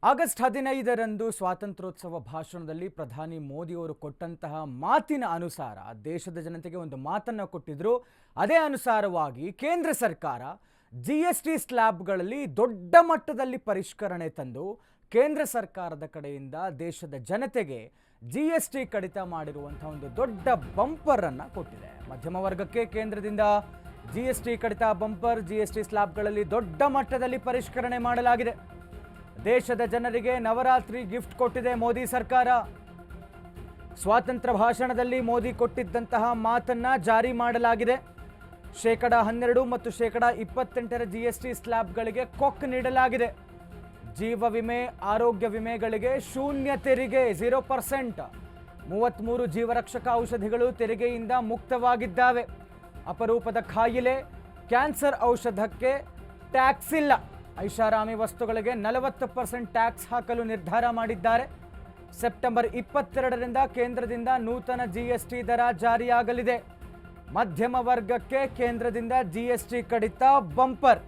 August 15ರಂದು ಸ್ವಾತಂತ್ರ್ಯೋತ್ಸವ ಭಾಷಣದಲ್ಲಿ ಪ್ರಧಾನಿ ಮೋದಿ ಅವರು ಕೊಟ್ಟಂತಹ ಮಾತಿನ ಅನುಸಾರ ದೇಶದ ಜನತೆಗೆ ಒಂದು ಮಾತನ್ನು ಕೊಟ್ಟಿದ್ರು. ಅದೇ ಅನುಸಾರವಾಗಿ ಕೇಂದ್ರ ಸರ್ಕಾರ ಜಿಎಸ್ಟಿ ಸ್ಲ್ಯಾಬ್ಗಳಲ್ಲಿ ದೊಡ್ಡ ಮಟ್ಟದಲ್ಲಿ ಪರಿಷ್ಕರಣೆ ತಂದು ಕೇಂದ್ರ ಸರ್ಕಾರದ ಕಡೆಯಿಂದ ದೇಶದ ಜನತೆಗೆ ಜಿಎಸ್ಟಿ ಕಡಿತ ಮಾಡಿರುವಂತಹ ಒಂದು ದೊಡ್ಡ ಬಂಪರ್ ಅನ್ನು ಕೊಟ್ಟಿದೆ. ಮಧ್ಯಮ ವರ್ಗಕ್ಕೆ ಕೇಂದ್ರದಿಂದ ಜಿಎಸ್ಟಿ ಕಡಿತ ಬಂಪರ್, ಜಿಎಸ್ಟಿ ಸ್ಲ್ಯಾಬ್ಗಳಲ್ಲಿ ದೊಡ್ಡ ಮಟ್ಟದಲ್ಲಿ ಪರಿಷ್ಕರಣೆ ಮಾಡಲಾಗಿದೆ. ದೇಶದ ಜನರಿಗೆ ನವರಾತ್ರಿ ಗಿಫ್ಟ್ ಕೊಟ್ಟಿದೆ ಮೋದಿ ಸರ್ಕಾರ. ಸ್ವಾತಂತ್ರ್ಯ ಭಾಷಣದಲ್ಲಿ ಮೋದಿ ಕೊಟ್ಟಿದ್ದಂತಹ ಮಾತನ್ನ ಜಾರಿ ಮಾಡಲಾಗಿದೆ. ಶೇಕಡ 12 ಮತ್ತು ಶೇಕಡ 28ರ ಜಿಎಸ್ಟಿ ಸ್ಲ್ಯಾಬ್ಗಳಿಗೆ ಕೊಕ್ ನೀಡಲಾಗಿದೆ. ಜೀವ ವಿಮೆ, ಆರೋಗ್ಯ ವಿಮೆಗಳಿಗೆ ಶೂನ್ಯ ತೆರಿಗೆ, 0%. 33 ಜೀವರಕ್ಷಕ ಔಷಧಿಗಳು ತೆರಿಗೆಯಿಂದ ಮುಕ್ತವಾಗಿದ್ದಾವೆ. ಅಪರೂಪದ ಕಾಯಿಲೆ, ಕ್ಯಾನ್ಸರ್ ಔಷಧಕ್ಕೆ ಟ್ಯಾಕ್ಸ್ ಇಲ್ಲ. ಐಷಾರಾಮಿ ವಸ್ತುಗಳಿಗೆ 40% ಟ್ಯಾಕ್ಸ್ ಹಾಕಲು ನಿರ್ಧಾರ ಮಾಡಿದ್ದಾರೆ. ಸೆಪ್ಟೆಂಬರ್ 22ರಿಂದ ಕೇಂದ್ರದಿಂದ ನೂತನ ಜಿಎಸ್ಟಿ ದರ ಜಾರಿಯಾಗಲಿದೆ. ಮಧ್ಯಮ ವರ್ಗಕ್ಕೆ ಕೇಂದ್ರದಿಂದ ಜಿಎಸ್ಟಿ ಕಡಿತ ಬಂಪರ್.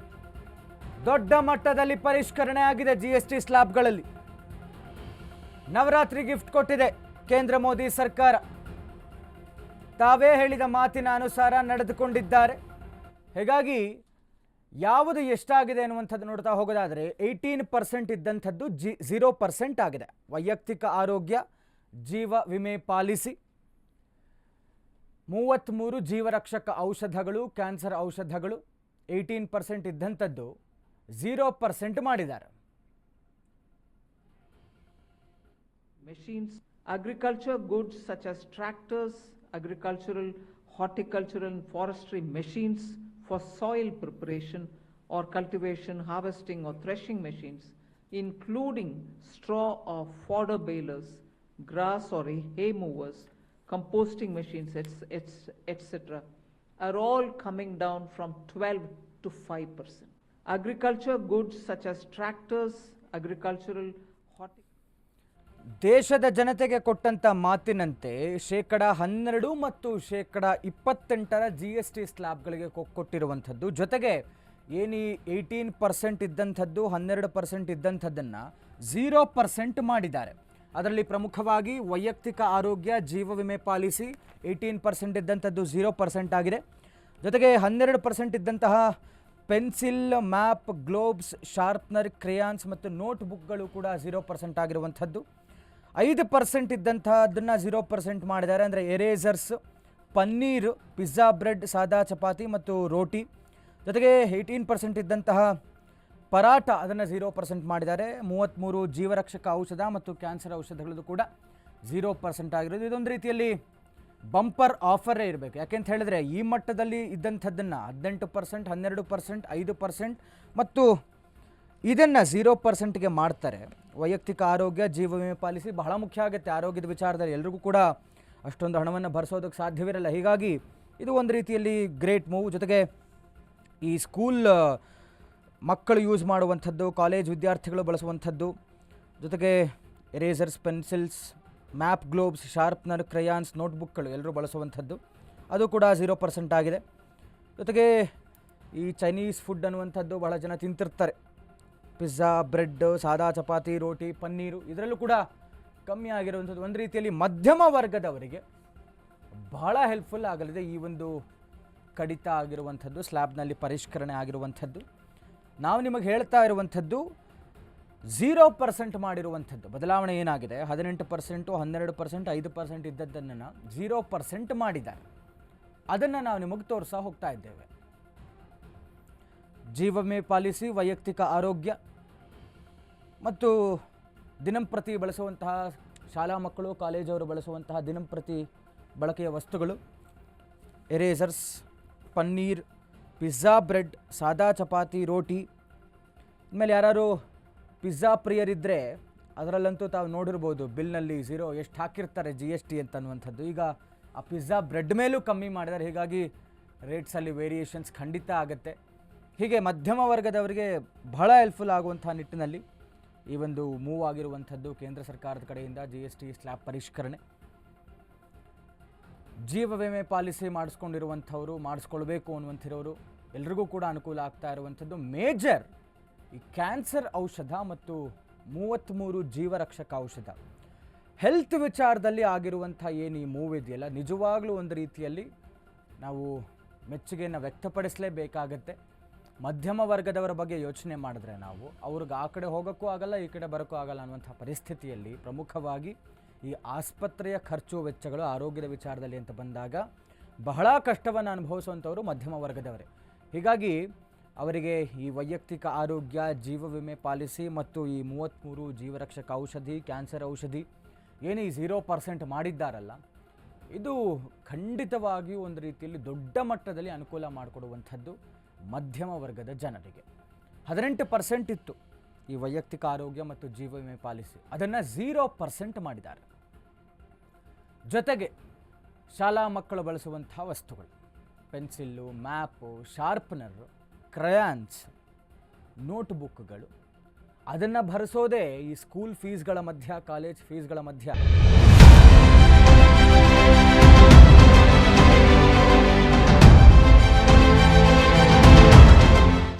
ದೊಡ್ಡ ಮಟ್ಟದಲ್ಲಿ ಪರಿಷ್ಕರಣೆ ಆಗಿದೆ. ಜಿಎಸ್ಟಿ ಸ್ಲ್ಯಾಬ್ಗಳಲ್ಲಿ ನವರಾತ್ರಿ ಗಿಫ್ಟ್ ಕೊಟ್ಟಿದೆ ಕೇಂದ್ರ ಮೋದಿ ಸರ್ಕಾರ. ತಾವೇ ಹೇಳಿದ ಮಾತಿನ ಅನುಸಾರ ನಡೆದುಕೊಂಡಿದ್ದಾರೆ. ಹೀಗಾಗಿ ಯಾವುದು ಎಷ್ಟಾಗಿದೆ ಅನ್ನುವಂಥದ್ದು ನೋಡ್ತಾ ಹೋಗೋದಾದರೆ 18% ಇದ್ದಂಥದ್ದು 0% ಆಗಿದೆ. ವೈಯಕ್ತಿಕ ಆರೋಗ್ಯ ಜೀವ ವಿಮೆ ಪಾಲಿಸಿ, 33 ಜೀವರಕ್ಷಕ ಔಷಧಗಳು, ಕ್ಯಾನ್ಸರ್ ಔಷಧಗಳು 18% ಇದ್ದಂಥದ್ದು 0% ಮಾಡಿದ್ದಾರೆ. Machines, agriculture goods such as tractors, agricultural, horticultural and forestry machines for soil preparation or cultivation, harvesting or threshing machines, including straw or fodder balers, grass or hay movers, composting machines, etc., are all coming down from 12 to 5%. Agriculture goods such as tractors, agricultural, ದೇಶದ ಜನತೆಗೆ ಕೊಟ್ಟಂತ ಮಾತಿನಂತೆ ಶೇಕಡ 12 ಮತ್ತು ಶೇಕಡ 28ರ GST ಸ್ಲ್ಯಾಬ್ಗಳಿಗೆ ಕೊಟ್ಟಿರುವಂಥದ್ದು. ಜೊತೆಗೆ ಏನಿ 18% ಇದ್ದಂಥದ್ದು 12% ಇದ್ದಂಥದ್ದನ್ನು 0% ಮಾಡಿದ್ದಾರೆ. ಅದರಲ್ಲಿ ಪ್ರಮುಖವಾಗಿ ವೈಯಕ್ತಿಕ ಆರೋಗ್ಯ ಜೀವ ವಿಮೆ ಪಾಲಿಸಿ 18% ಇದ್ದಂಥದ್ದು 0% ಆಗಿದೆ. ಜೊತೆಗೆ 12% ಇದ್ದಂತಹ pencil, map, globes, sharpener, crayons ಮತ್ತು ನೋಟ್ಬುಕ್ಗಳು ಕೂಡ 0% ಆಗಿರುವಂಥದ್ದು. 5% ಇದ್ದಂಥದ್ದನ್ನು 0% ಮಾಡಿದ್ದಾರೆ. ಅಂದರೆ ಎರೇಸರ್ಸ್, ಪನ್ನೀರ್, ಪಿಜ್ಜಾ ಬ್ರೆಡ್, ಸಾದಾ ಚಪಾತಿ ಮತ್ತು ರೋಟಿ. ಜೊತೆಗೆ 18% ಇದ್ದಂತಹ ಪರಾಟ ಅದನ್ನು 0% ಮಾಡಿದ್ದಾರೆ. 33 ಜೀವರಕ್ಷಕ ಔಷಧ ಮತ್ತು ಕ್ಯಾನ್ಸರ್ ಔಷಧಗಳದ್ದು ಕೂಡ 0% ಆಗಿರೋದು. ಇದೊಂದು ರೀತಿಯಲ್ಲಿ ಬಂಪರ್ ಆಫರೇ ಇರಬೇಕು. ಯಾಕೆಂತ ಹೇಳಿದ್ರೆ ಈ ಮಟ್ಟದಲ್ಲಿ ಇದ್ದಂಥದ್ದನ್ನು 18%, 12%, 5% ಮತ್ತು ಇದನ್ನು 0%ಗೆ ಮಾಡ್ತಾರೆ. ವೈಯಕ್ತಿಕ ಆರೋಗ್ಯ ಜೀವ ವಿಮೆ ಪಾಲಿಸಿ ಬಹಳ ಮುಖ್ಯ ಆಗುತ್ತೆ. ಆರೋಗ್ಯದ ವಿಚಾರದಲ್ಲಿ ಎಲ್ರಿಗೂ ಕೂಡ ಅಷ್ಟೊಂದು ಹಣವನ್ನು ಭರಿಸೋದಕ್ಕೆ ಸಾಧ್ಯವಿರಲ್ಲ. ಹೀಗಾಗಿ ಇದು ಒಂದು ರೀತಿಯಲ್ಲಿ ಗ್ರೇಟ್ ಮೂವ್. ಜೊತೆಗೆ ಈ ಸ್ಕೂಲ್ ಮಕ್ಕಳು ಯೂಸ್ ಮಾಡುವಂಥದ್ದು, ಕಾಲೇಜ್ ವಿದ್ಯಾರ್ಥಿಗಳು ಬಳಸುವಂಥದ್ದು, ಜೊತೆಗೆ ಎರೇಸರ್ಸ್, pencils, map, globes, sharpener, crayons, ನೋಟ್ಬುಕ್ಗಳು ಎಲ್ಲರೂ ಬಳಸುವಂಥದ್ದು ಅದು ಕೂಡ 0% ಆಗಿದೆ. ಜೊತೆಗೆ ಈ ಚೈನೀಸ್ ಫುಡ್ ಅನ್ನುವಂಥದ್ದು ಬಹಳ ಜನ ತಿಂತಿರ್ತಾರೆ. ಪಿಜ್ಜಾ, ಬ್ರೆಡ್, ಸಾದಾ ಚಪಾತಿ, ರೋಟಿ, ಪನ್ನೀರು ಇದರಲ್ಲೂ ಕೂಡ ಕಮ್ಮಿ ಆಗಿರುವಂಥದ್ದು. ಒಂದು ರೀತಿಯಲ್ಲಿ ಮಧ್ಯಮ ವರ್ಗದವರಿಗೆ ಬಹಳ ಹೆಲ್ಪ್ಫುಲ್ ಆಗಲಿದೆ ಈ ಒಂದು ಕಡಿತ ಆಗಿರುವಂಥದ್ದು, ಸ್ಲ್ಯಾಬ್ನಲ್ಲಿ ಪರಿಷ್ಕರಣೆ ಆಗಿರುವಂಥದ್ದು. ನಾವು ನಿಮಗೆ ಹೇಳ್ತಾ ಇರುವಂಥದ್ದು 0% ಮಾಡಿರುವಂಥದ್ದು ಬದಲಾವಣೆ ಏನಾಗಿದೆ. 18%, 12%, 5% ಇದ್ದದ್ದನ್ನು 0% ಮಾಡಿದ್ದಾರೆ. ಅದನ್ನು ನಾವು ನಿಮಗೆ ತೋರಿಸ್ತಾ ಹೋಗ್ತಾ ಇದ್ದೇವೆ. ಜೀವ ವಿಮೆ ಪಾಲಿಸಿ, ವೈಯಕ್ತಿಕ ಆರೋಗ್ಯ ಮತ್ತು ದಿನಂಪ್ರತಿ ಬಳಸುವಂತಹ ಶಾಲಾ ಮಕ್ಕಳು, ಕಾಲೇಜವರು ಬಳಸುವಂತಹ ದಿನಂಪ್ರತಿ ಬಳಕೆಯ ವಸ್ತುಗಳು, ಎರೇಸರ್ಸ್, ಪನ್ನೀರ್, ಪಿಜ್ಜಾ ಬ್ರೆಡ್, ಸಾದಾ ಚಪಾತಿ, ರೋಟಿ. ಇನ್ಮೇಲೆ ಯಾರು ಪಿಜ್ಜಾ ಪ್ರಿಯರಿದ್ದರೆ ಅದರಲ್ಲಂತೂ ತಾವು ನೋಡಿರ್ಬೋದು ಬಿಲ್ನಲ್ಲಿ ಎಷ್ಟು ಹಾಕಿರ್ತಾರೆ GST ಅಂತ ಅನ್ನುವಂಥದ್ದು. ಈಗ ಆ ಪಿಜ್ಜಾ ಬ್ರೆಡ್ ಮೇಲೂ ಕಮ್ಮಿ ಮಾಡಿದ್ದಾರೆ. ಹೀಗಾಗಿ ರೇಟ್ಸಲ್ಲಿ ವೇರಿಯೇಷನ್ಸ್ ಖಂಡಿತ ಆಗುತ್ತೆ. ಹೀಗೆ ಮಧ್ಯಮ ವರ್ಗದವರಿಗೆ ಬಹಳ ಹೆಲ್ಪ್ಫುಲ್ ಆಗುವಂಥ ನಿಟ್ಟಿನಲ್ಲಿ ಈ ಒಂದು ಮೂವ್ ಆಗಿರುವಂಥದ್ದು ಕೇಂದ್ರ ಸರ್ಕಾರದ ಕಡೆಯಿಂದ GST ಸ್ಲ್ಯಾಬ್ ಪರಿಷ್ಕರಣೆ. ಜೀವ ವಿಮೆ ಪಾಲಿಸಿ ಮಾಡಿಸ್ಕೊಂಡಿರುವಂಥವರು, ಮಾಡಿಸ್ಕೊಳ್ಬೇಕು ಅನ್ನುವಂಥಿರೋರು ಎಲ್ರಿಗೂ ಕೂಡ ಅನುಕೂಲ ಆಗ್ತಾ ಇರುವಂಥದ್ದು. ಮೇಜರ್ ಈ ಕ್ಯಾನ್ಸರ್ ಔಷಧ ಮತ್ತು 33 ಜೀವರಕ್ಷಕ ಔಷಧ. ಹೆಲ್ತ್ ವಿಚಾರದಲ್ಲಿ ಆಗಿರುವಂಥ ಏನು ಈ ಮೂವ್ ಇದೆಯಲ್ಲ, ನಿಜವಾಗ್ಲೂ ಒಂದು ರೀತಿಯಲ್ಲಿ ನಾವು ಮೆಚ್ಚುಗೆಯನ್ನು ವ್ಯಕ್ತಪಡಿಸಲೇಬೇಕಾಗತ್ತೆ. ಮಧ್ಯಮ ವರ್ಗದವರ ಬಗ್ಗೆ ಯೋಚನೆ ಮಾಡಿದ್ರೆ ನಾವು ಅವ್ರಿಗೆ ಆ ಕಡೆ ಹೋಗೋಕ್ಕೂ ಆಗಲ್ಲ, ಈ ಕಡೆ ಬರೋಕ್ಕೂ ಆಗಲ್ಲ ಅನ್ನುವಂಥ ಪರಿಸ್ಥಿತಿಯಲ್ಲಿ ಪ್ರಮುಖವಾಗಿ ಈ ಆಸ್ಪತ್ರೆಯ ಖರ್ಚು ವೆಚ್ಚಗಳು ಆರೋಗ್ಯದ ವಿಚಾರದಲ್ಲಿ ಅಂತ ಬಂದಾಗ ಬಹಳ ಕಷ್ಟವನ್ನು ಅನುಭವಿಸುವಂಥವರು ಮಧ್ಯಮ ವರ್ಗದವರೇ. ಹೀಗಾಗಿ ಅವರಿಗೆ ಈ ವೈಯಕ್ತಿಕ ಆರೋಗ್ಯ, ಜೀವ ವಿಮೆ ಪಾಲಿಸಿ ಮತ್ತು ಈ 33 ಜೀವರಕ್ಷಕ ಔಷಧಿ, ಕ್ಯಾನ್ಸರ್ ಔಷಧಿ ಏನು ಈ 0% ಮಾಡಿದ್ದಾರಲ್ಲ, ಇದು ಖಂಡಿತವಾಗಿಯೂ ಒಂದು ರೀತಿಯಲ್ಲಿ ದೊಡ್ಡ ಮಟ್ಟದಲ್ಲಿ ಅನುಕೂಲ ಮಾಡಿಕೊಡುವಂಥದ್ದು ಮಧ್ಯಮ ವರ್ಗದ ಜನರಿಗೆ. 18% ಇತ್ತು ಈ ವೈಯಕ್ತಿಕ ಆರೋಗ್ಯ ಮತ್ತು ಜೀವ ವಿಮೆ ಪಾಲಿಸಿ, ಅದನ್ನು 0% ಮಾಡಿದ್ದಾರೆ. ಜೊತೆಗೆ ಶಾಲಾ ಮಕ್ಕಳು ಬಳಸುವಂಥ ವಸ್ತುಗಳು, ಪೆನ್ಸಿಲ್ಲು, ಮ್ಯಾಪು, ಶಾರ್ಪ್ನರು, ಕ್ರಯಾನ್ಸ್, ನೋಟ್ಬುಕ್ಗಳು, ಅದನ್ನು ಭರಿಸೋದೇ ಈ ಸ್ಕೂಲ್ ಫೀಸ್ಗಳ ಮಧ್ಯ, ಕಾಲೇಜ್ ಫೀಸ್ಗಳ ಮಧ್ಯ.